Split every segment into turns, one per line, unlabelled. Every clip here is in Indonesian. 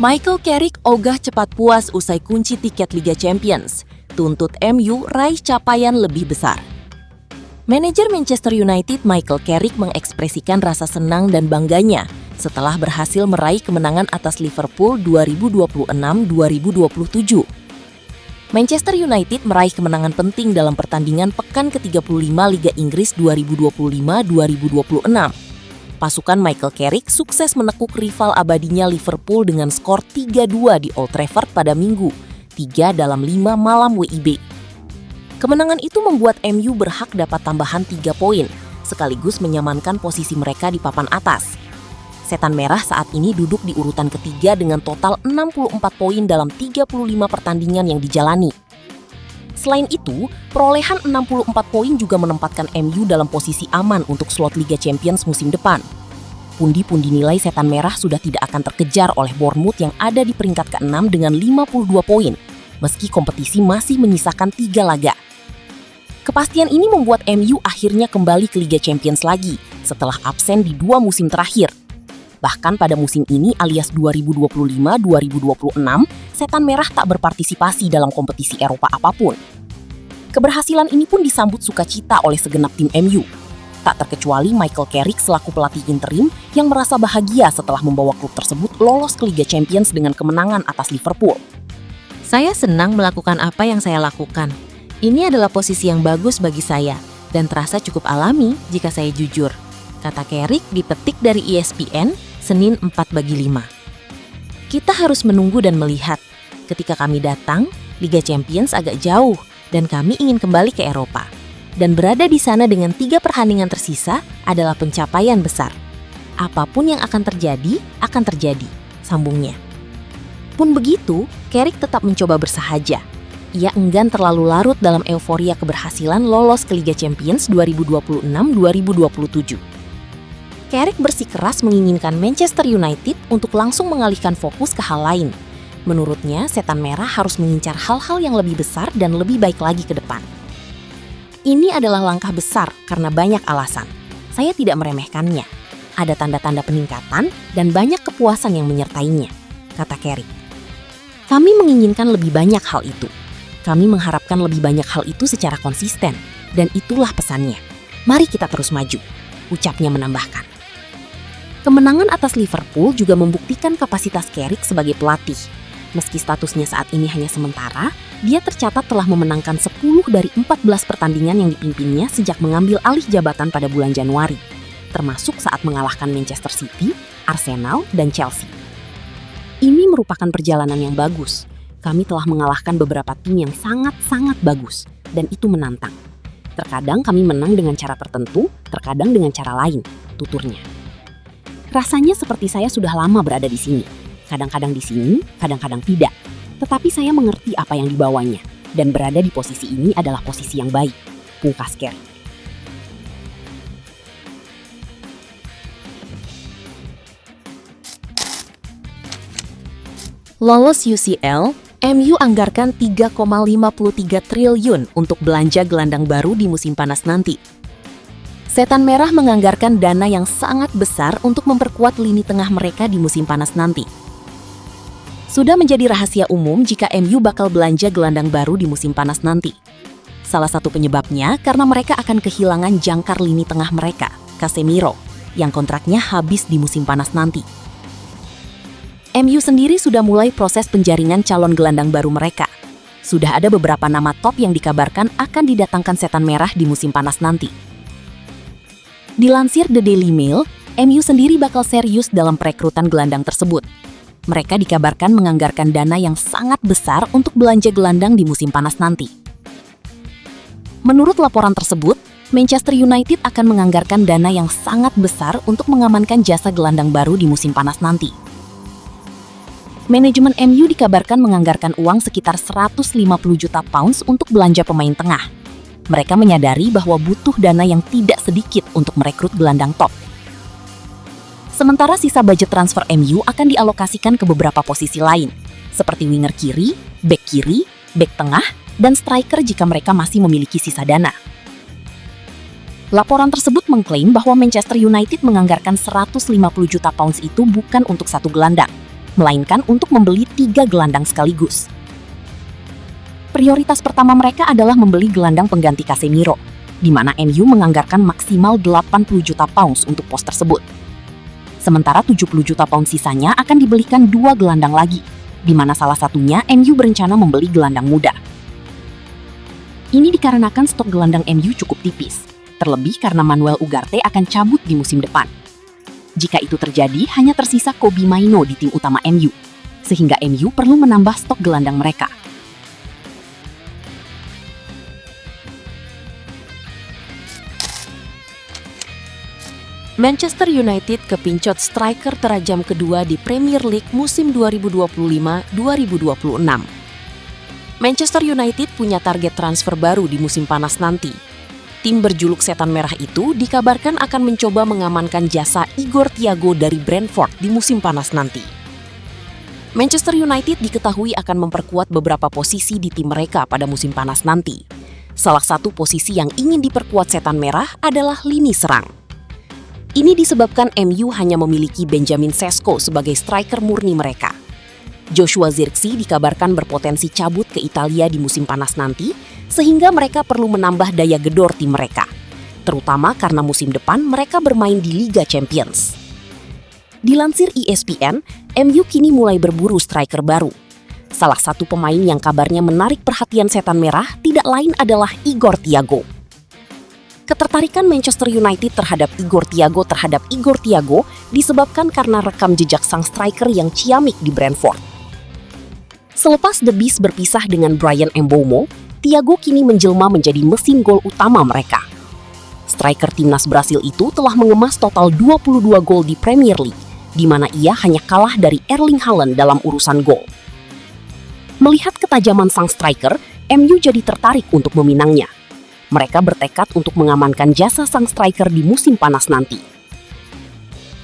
Michael Carrick ogah cepat puas usai kunci tiket Liga Champions. Tuntut MU raih capaian lebih besar. Manajer Manchester United Michael Carrick mengekspresikan rasa senang dan bangganya setelah berhasil meraih kemenangan atas Liverpool 2026-2027. Manchester United meraih kemenangan penting dalam pertandingan pekan ke-35 Liga Inggris 2025-2026. Pasukan Michael Carrick sukses menekuk rival abadinya Liverpool dengan skor 3-2 di Old Trafford pada Minggu, 3 dalam 5 malam WIB. Kemenangan itu membuat MU berhak dapat tambahan 3 poin, sekaligus menyamankan posisi mereka di papan atas. Setan Merah saat ini duduk di urutan ketiga dengan total 64 poin dalam 35 pertandingan yang dijalani. Selain itu, perolehan 64 poin juga menempatkan MU dalam posisi aman untuk slot Liga Champions musim depan. Pundi-pundi nilai Setan Merah sudah tidak akan terkejar oleh Bournemouth yang ada di peringkat ke-6 dengan 52 poin, meski kompetisi masih menyisakan 3 laga. Kepastian ini membuat MU akhirnya kembali ke Liga Champions lagi setelah absen di 2 musim terakhir. Bahkan pada musim ini alias 2025-2026, Setan Merah tak berpartisipasi dalam kompetisi Eropa apapun. Keberhasilan ini pun disambut sukacita oleh segenap tim MU. Tak terkecuali Michael Carrick selaku pelatih interim yang merasa bahagia setelah membawa klub tersebut lolos ke Liga Champions dengan kemenangan atas Liverpool.
Saya senang melakukan apa yang saya lakukan. Ini adalah posisi yang bagus bagi saya dan terasa cukup alami jika saya jujur, kata Carrick dipetik dari ESPN Senin 4/5. Kita harus menunggu dan melihat. Ketika kami datang, Liga Champions agak jauh dan kami ingin kembali ke Eropa. Dan berada di sana dengan 3 pertandingan tersisa adalah pencapaian besar. Apapun yang akan terjadi, sambungnya. Pun begitu, Carrick tetap mencoba bersahaja. Ia enggan terlalu larut dalam euforia keberhasilan lolos ke Liga Champions 2026-2027. Carrick bersikeras menginginkan Manchester United untuk langsung mengalihkan fokus ke hal lain. Menurutnya, Setan Merah harus mengincar hal-hal yang lebih besar dan lebih baik lagi ke depan. Ini adalah langkah besar karena banyak alasan. Saya tidak meremehkannya. Ada tanda-tanda peningkatan dan banyak kepuasan yang menyertainya, kata Carrick. Kami menginginkan lebih banyak hal itu. Kami mengharapkan lebih banyak hal itu secara konsisten. Dan itulah pesannya. Mari kita terus maju, ucapnya menambahkan. Kemenangan atas Liverpool juga membuktikan kapasitas Carrick sebagai pelatih. Meski statusnya saat ini hanya sementara, dia tercatat telah memenangkan 10 dari 14 pertandingan yang dipimpinnya sejak mengambil alih jabatan pada bulan Januari, termasuk saat mengalahkan Manchester City, Arsenal, dan Chelsea. Ini merupakan perjalanan yang bagus. Kami telah mengalahkan beberapa tim yang sangat-sangat bagus, dan itu menantang. Terkadang kami menang dengan cara tertentu, terkadang dengan cara lain, tuturnya. Rasanya seperti saya sudah lama berada di sini. Kadang-kadang di sini, kadang-kadang tidak. Tetapi saya mengerti apa yang dibawanya. Dan berada di posisi ini adalah posisi yang baik, pungkas Carrick.
Lolos UCL, MU anggarkan 3,53 triliun untuk belanja gelandang baru di musim panas nanti. Setan Merah menganggarkan dana yang sangat besar untuk memperkuat lini tengah mereka di musim panas nanti. Sudah menjadi rahasia umum jika MU bakal belanja gelandang baru di musim panas nanti. Salah satu penyebabnya karena mereka akan kehilangan jangkar lini tengah mereka, Casemiro, yang kontraknya habis di musim panas nanti. MU sendiri sudah mulai proses penjaringan calon gelandang baru mereka. Sudah ada beberapa nama top yang dikabarkan akan didatangkan Setan Merah di musim panas nanti. Dilansir The Daily Mail, MU sendiri bakal serius dalam perekrutan gelandang tersebut. Mereka dikabarkan menganggarkan dana yang sangat besar untuk belanja gelandang di musim panas nanti. Menurut laporan tersebut, Manchester United akan menganggarkan dana yang sangat besar untuk mengamankan jasa gelandang baru di musim panas nanti. Manajemen MU dikabarkan menganggarkan uang sekitar 150 juta pounds untuk belanja pemain tengah. Mereka menyadari bahwa butuh dana yang tidak sedikit untuk merekrut gelandang top. Sementara sisa budget transfer MU akan dialokasikan ke beberapa posisi lain, seperti winger kiri, bek tengah, dan striker jika mereka masih memiliki sisa dana. Laporan tersebut mengklaim bahwa Manchester United menganggarkan 150 juta pounds itu bukan untuk satu gelandang,
melainkan untuk membeli 3 gelandang sekaligus. Prioritas pertama mereka adalah membeli gelandang pengganti Casemiro, di mana MU menganggarkan maksimal 80 juta pounds untuk pos tersebut. Sementara 70 juta pounds sisanya akan dibelikan 2 gelandang lagi, di mana salah satunya MU berencana membeli gelandang muda. Ini dikarenakan stok gelandang MU cukup tipis, terlebih karena Manuel Ugarte akan cabut di musim depan. Jika itu terjadi, hanya tersisa Kobbie Mainoo di tim utama MU, sehingga MU perlu menambah stok gelandang mereka.
Manchester United kepincut striker terajam kedua di Premier League musim 2025-2026. Manchester United punya target transfer baru di musim panas nanti. Tim berjuluk Setan Merah itu dikabarkan akan mencoba mengamankan jasa Igor Thiago dari Brentford di musim panas nanti. Manchester United diketahui akan memperkuat beberapa posisi di tim mereka pada musim panas nanti. Salah satu posisi yang ingin diperkuat Setan Merah adalah lini serang. Ini disebabkan MU hanya memiliki Benjamin Sesko sebagai striker murni mereka. Joshua Zirkzee dikabarkan berpotensi cabut ke Italia di musim panas nanti, sehingga mereka perlu menambah daya gedor tim mereka, terutama karena musim depan mereka bermain di Liga Champions. Dilansir ESPN, MU kini mulai berburu striker baru. Salah satu pemain yang kabarnya menarik perhatian Setan Merah tidak lain adalah Igor Thiago. Ketertarikan Manchester United terhadap Igor Thiago disebabkan karena rekam jejak sang striker yang ciamik di Brentford. Selepas The Beast berpisah dengan Bryan Mbeumo, Thiago kini menjelma menjadi mesin gol utama mereka. Striker timnas Brasil itu telah mengemas total 22 gol di Premier League, di mana ia hanya kalah dari Erling Haaland dalam urusan gol. Melihat ketajaman sang striker, MU jadi tertarik untuk meminangnya. Mereka bertekad untuk mengamankan jasa sang striker di musim panas nanti.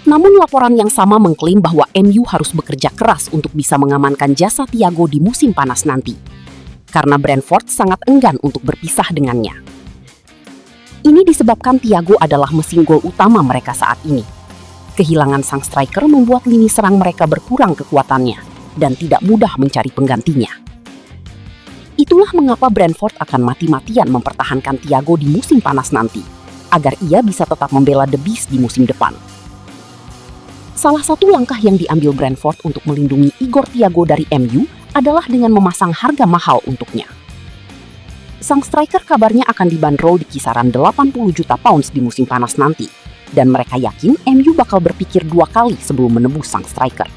Namun laporan yang sama mengklaim bahwa MU harus bekerja keras untuk bisa mengamankan jasa Thiago di musim panas nanti, karena Brentford sangat enggan untuk berpisah dengannya. Ini disebabkan Thiago adalah mesin gol utama mereka saat ini. Kehilangan sang striker membuat lini serang mereka berkurang kekuatannya dan tidak mudah mencari penggantinya. Itulah mengapa Brentford akan mati-matian mempertahankan Thiago di musim panas nanti, agar ia bisa tetap membela The Beast di musim depan. Salah satu langkah yang diambil Brentford untuk melindungi Igor Thiago dari MU adalah dengan memasang harga mahal untuknya. Sang striker kabarnya akan dibanderol di kisaran 80 juta pounds di musim panas nanti, dan mereka yakin MU bakal berpikir 2 kali sebelum menebus sang striker.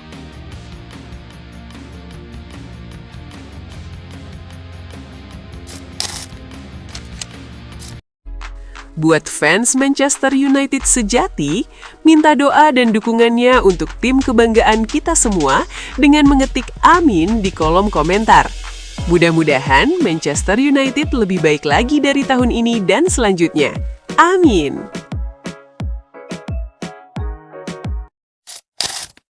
Buat fans Manchester United sejati, minta doa dan dukungannya untuk tim kebanggaan kita semua dengan mengetik amin di kolom komentar. Mudah-mudahan Manchester United lebih baik lagi dari tahun ini dan selanjutnya. Amin.